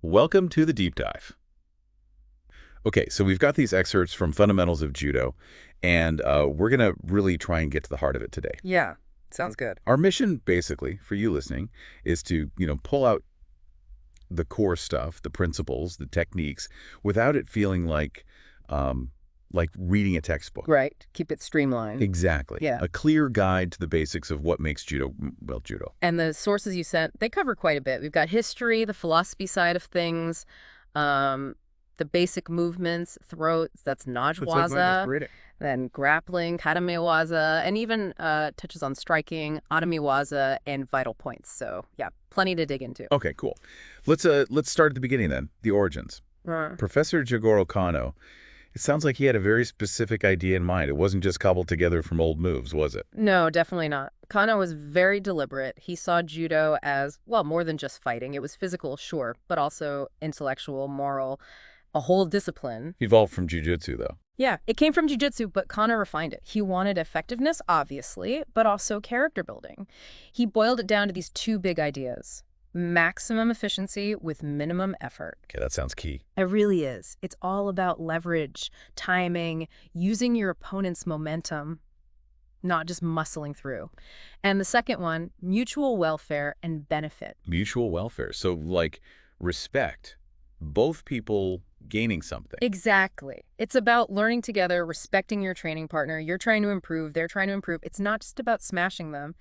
Welcome to the deep dive. Okay, so we've got these excerpts from Fundamentals of Judo, and we're going to really try and get to the heart of it today. Yeah, sounds good. Our mission, basically, for you listening, is to, pull out the core stuff, the principles, the techniques, without it feeling like reading a textbook. Right. Keep it streamlined. Exactly. Yeah. A clear guide to the basics of what makes judo, well, judo. And the sources you sent, they cover quite a bit. We've got history, the philosophy side of things, the basic movements, throats, that's najwaza, then grappling, katamewaza, and even touches on striking, atamiwaza, and vital points. So, yeah, plenty to dig into. Okay, cool. Let's start at the beginning then, the origins. Professor Jigoro Kano, it sounds like he had a very specific idea in mind. It wasn't just cobbled together from old moves, was it? No, definitely not. Kano was very deliberate. He saw judo as, well, more than just fighting. It was physical, sure, but also intellectual, moral, a whole discipline. Evolved from jiu-jitsu, though. Yeah, it came from jiu-jitsu, but Kano refined it. He wanted effectiveness, obviously, but also character building. He boiled it down to these two big ideas: maximum efficiency with minimum effort. Okay, that sounds key. It really is. It's all about leverage, timing, using your opponent's momentum, not just muscling through. And the second one, mutual welfare and benefit. Mutual welfare. So, like, respect. Both people gaining something. Exactly. It's about learning together, respecting your training partner. You're trying to improve, they're trying to improve. It's not just about smashing them.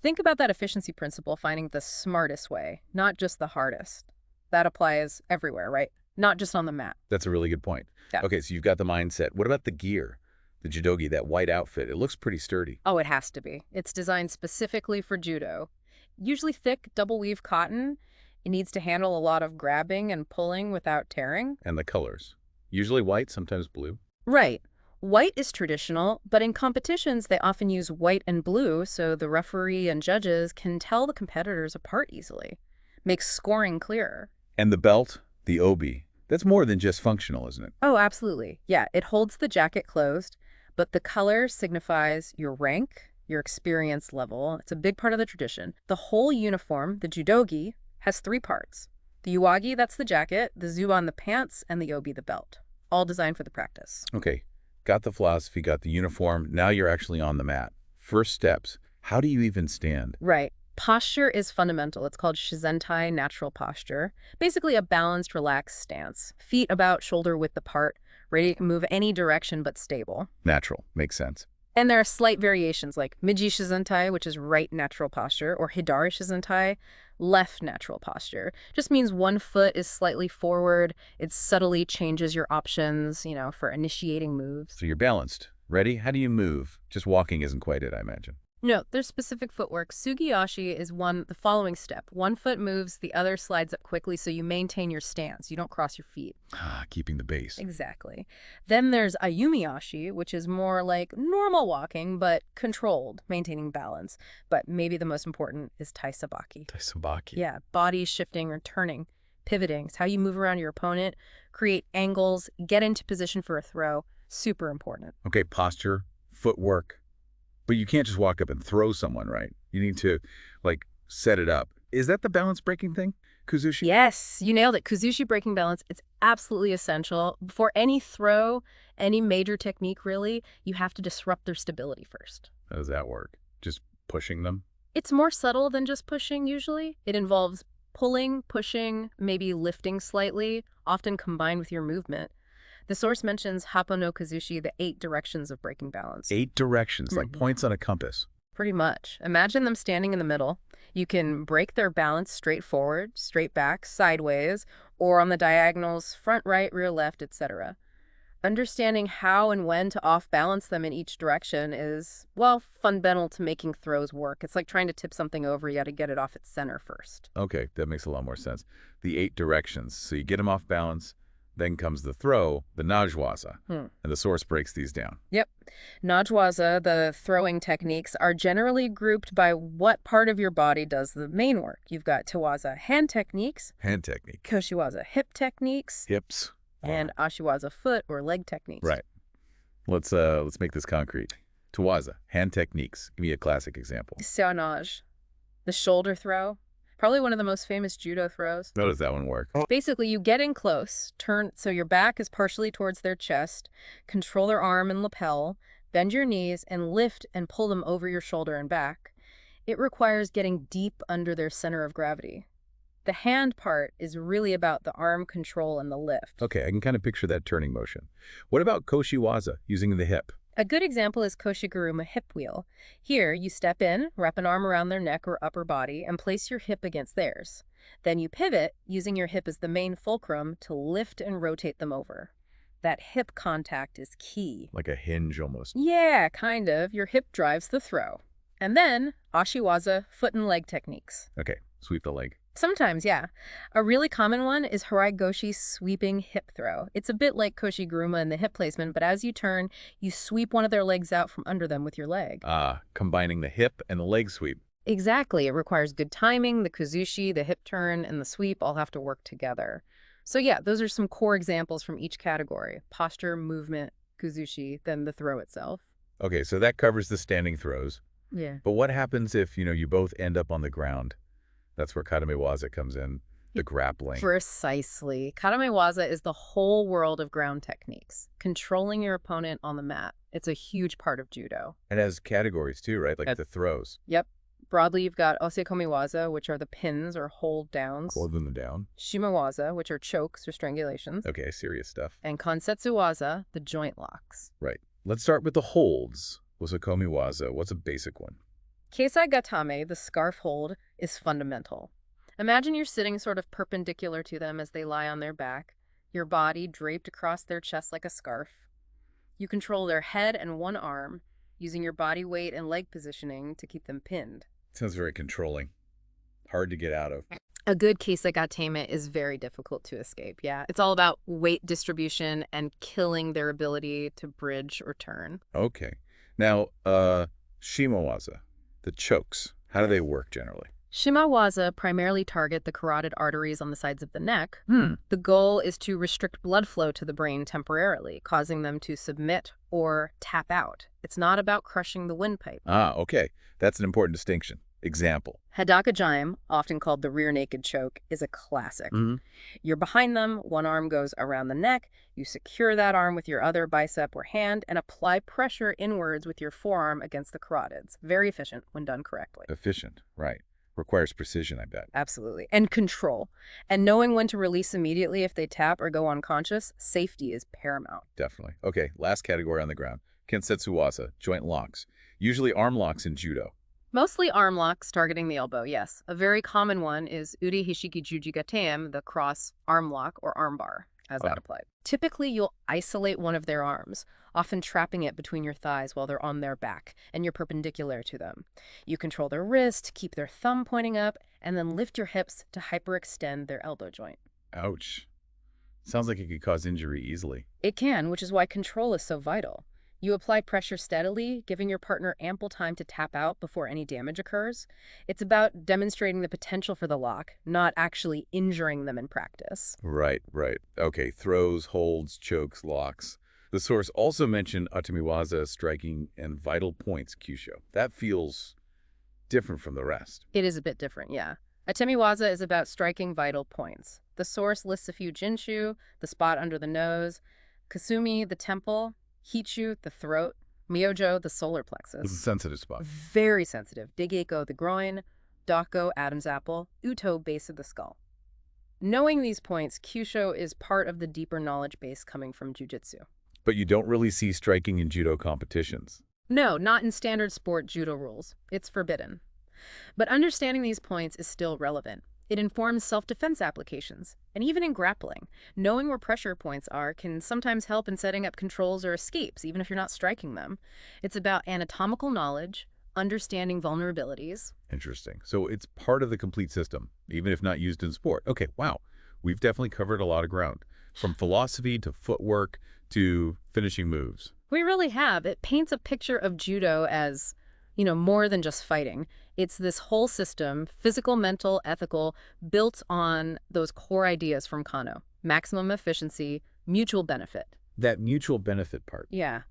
Think about that efficiency principle, finding the smartest way, not just the hardest. That applies everywhere, right? Not just on the mat. That's a really good point. Yeah. Okay, so you've got the mindset. What about the gear? The judogi, that white outfit, it looks pretty sturdy. Oh, it has to be. It's designed specifically for judo. Usually thick, double-weave cotton. It needs to handle a lot of grabbing and pulling without tearing. And the colors. Usually white, sometimes blue. Right. White is traditional, but in competitions, they often use white and blue so the referee and judges can tell the competitors apart easily. Makes scoring clearer. And the belt, the obi, that's more than just functional, isn't it? Oh, absolutely. Yeah, it holds the jacket closed, but the color signifies your rank, your experience level. It's a big part of the tradition. The whole uniform, the judogi, has three parts. The uwagi, that's the jacket, the zuban, the pants, and the obi, the belt. All designed for the practice. Okay. Got the philosophy, got the uniform. Now you're actually on the mat. First steps. How do you even stand? Right. Posture is fundamental. It's called shizentai, natural posture. Basically a balanced, relaxed stance. Feet about shoulder width apart, ready to move any direction but stable. Natural. Makes sense. And there are slight variations like miji shizentai, which is right natural posture, or hidari shizentai, left natural posture. Just means one foot is slightly forward. It subtly changes your options, for initiating moves. So you're balanced. Ready? How do you move? Just walking isn't quite it, I imagine. No, there's specific footwork. Sugiyashi is the following step. One foot moves, the other slides up quickly so you maintain your stance. You don't cross your feet. Keeping the base. Exactly. Then there's ayumiyashi, which is more like normal walking, but controlled, maintaining balance. But maybe the most important is taisabaki. Taisabaki. Yeah, body shifting or turning, pivoting. It's how you move around your opponent, create angles, get into position for a throw. Super important. Okay, posture, footwork. But you can't just walk up and throw someone, right? You need to, set it up. Is that the balance breaking thing? Kuzushi? Yes, you nailed it. Kuzushi breaking balance, it's absolutely essential. Before any throw, any major technique, really, you have to disrupt their stability first. How does that work? Just pushing them? It's more subtle than just pushing, usually. It involves pulling, pushing, maybe lifting slightly, often combined with your movement. The source mentions Happo no Kuzushi, the 8 directions of breaking balance. 8 directions, like points on a compass. Pretty much. Imagine them standing in the middle. You can break their balance straight forward, straight back, sideways, or on the diagonals, front, right, rear, left, etc. Understanding how and when to off-balance them in each direction is, fundamental to making throws work. It's like trying to tip something over. You got to get it off its center first. Okay, that makes a lot more sense. The 8 directions. So you get them off balance. Then comes the throw, the najwaza, and the source breaks these down. Yep. Najwaza, the throwing techniques, are generally grouped by what part of your body does the main work. You've got tawaza hand techniques. Hand technique. Koshiwaza hip techniques. Hips. And ashiwaza foot or leg techniques. Right. Let's make this concrete. Tawaza, hand techniques. Give me a classic example. Seonage, the shoulder throw. Probably one of the most famous judo throws. How does that one work? Basically, you get in close, turn so your back is partially towards their chest, control their arm and lapel, bend your knees, and lift and pull them over your shoulder and back. It requires getting deep under their center of gravity. The hand part is really about the arm control and the lift. Okay, I can kind of picture that turning motion. What about koshiwaza, using the hip? A good example is koshiguruma hip wheel. Here, you step in, wrap an arm around their neck or upper body, and place your hip against theirs. Then you pivot, using your hip as the main fulcrum to lift and rotate them over. That hip contact is key. Like a hinge almost. Yeah, kind of. Your hip drives the throw. And then, ashiwaza, foot and leg techniques. Okay, sweep the leg. Sometimes, yeah. A really common one is Haraigoshi sweeping hip throw. It's a bit like koshiguruma in the hip placement, but as you turn, you sweep one of their legs out from under them with your leg. Combining the hip and the leg sweep. Exactly. It requires good timing. The Kuzushi, the hip turn, and the sweep all have to work together. So yeah, those are some core examples from each category. Posture, movement, Kuzushi, then the throw itself. Okay, so that covers the standing throws. Yeah. But what happens if, you both end up on the ground? That's where katamewaza comes in, the grappling. Precisely. Katamewaza is the whole world of ground techniques, controlling your opponent on the mat. It's a huge part of judo. And has categories too, right? Like the throws. Yep. Broadly, you've got osekomiwaza, which are the pins or hold downs. Holding them down. Shimawaza, which are chokes or strangulations. Okay, serious stuff. And konsetsuwaza, the joint locks. Right. Let's start with the holds. Osekomiwaza, what's a basic one? Keisai gatame, the scarf hold, is fundamental. Imagine you're sitting sort of perpendicular to them as they lie on their back, your body draped across their chest like a scarf. You control their head and one arm, using your body weight and leg positioning to keep them pinned. Sounds very controlling. Hard to get out of. A good keisai gatame is very difficult to escape, yeah. It's all about weight distribution and killing their ability to bridge or turn. Okay. Now, shimawaza, the chokes. How do they work generally? Shimawaza primarily target the carotid arteries on the sides of the neck. The goal is to restrict blood flow to the brain temporarily, causing them to submit or tap out. It's not about crushing the windpipe. Okay. That's an important distinction. Example. Hadaka Jime, often called the rear naked choke, is a classic. You're behind them, one arm goes around the neck, you secure that arm with your other bicep or hand, and apply pressure inwards with your forearm against the carotids. Very efficient when done correctly. Efficient, right. Requires precision, I bet. Absolutely. And control. And knowing when to release immediately if they tap or go unconscious, safety is paramount. Definitely. Okay, last category on the ground. Kensetsuwaza, joint locks. Usually arm locks in judo. Mostly arm locks targeting the elbow, yes. A very common one is Uri Hishiki Juji Gateim, the cross arm lock or arm bar, as that applied. Typically, you'll isolate one of their arms, often trapping it between your thighs while they're on their back, and you're perpendicular to them. You control their wrist, keep their thumb pointing up, and then lift your hips to hyperextend their elbow joint. Ouch. Sounds like it could cause injury easily. It can, which is why control is so vital. You apply pressure steadily, giving your partner ample time to tap out before any damage occurs. It's about demonstrating the potential for the lock, not actually injuring them in practice. Right. Okay, throws, holds, chokes, locks. The source also mentioned atamiwaza, striking, and vital points, kyusho. That feels different from the rest. It is a bit different, yeah. Atemiwaza is about striking vital points. The source lists a few jinshu, the spot under the nose, kasumi, the temple, Hichu, the throat, Myojo, the solar plexus. It's a sensitive spot. Very sensitive. Digeko, the groin, Dako, Adam's apple, Uto, base of the skull. Knowing these points, kyusho is part of the deeper knowledge base coming from jujitsu. But you don't really see striking in judo competitions. No, not in standard sport judo rules. It's forbidden. But understanding these points is still relevant. It informs self-defense applications, and even in grappling. Knowing where pressure points are can sometimes help in setting up controls or escapes, even if you're not striking them. It's about anatomical knowledge, understanding vulnerabilities. Interesting. So it's part of the complete system, even if not used in sport. Okay, wow. We've definitely covered a lot of ground, from philosophy to footwork to finishing moves. We really have. It paints a picture of judo as, more than just fighting. It's this whole system, physical, mental, ethical, built on those core ideas from Kano. Maximum efficiency, mutual benefit. That mutual benefit part. Yeah.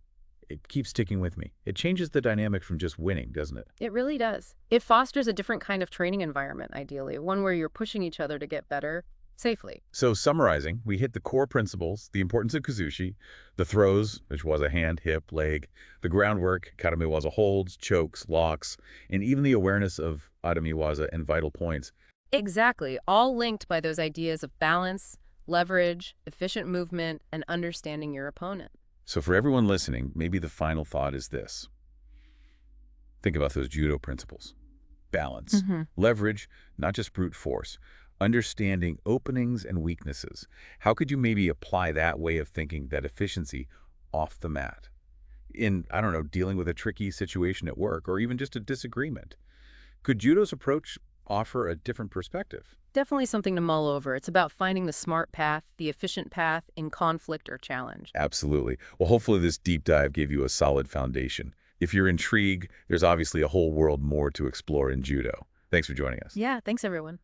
It keeps sticking with me. It changes the dynamic from just winning, doesn't it? It really does. It fosters a different kind of training environment, ideally, one where you're pushing each other to get better safely. So summarizing, we hit the core principles, the importance of Kuzushi, the throws, which was a hand, hip, leg, the groundwork, Katamiwaza holds, chokes, locks, and even the awareness of Adamiwaza and vital points. Exactly, all linked by those ideas of balance, leverage, efficient movement, and understanding your opponent. So for everyone listening, maybe the final thought is this. Think about those judo principles. Balance, leverage, not just brute force, understanding openings and weaknesses. How could you maybe apply that way of thinking, that efficiency, off the mat? In, I don't know, dealing with a tricky situation at work or even just a disagreement. Could judo's approach offer a different perspective? Definitely something to mull over. It's about finding the smart path, the efficient path in conflict or challenge. Absolutely. Well, hopefully this deep dive gave you a solid foundation. If you're intrigued, there's obviously a whole world more to explore in judo. Thanks for joining us. Yeah, thanks everyone.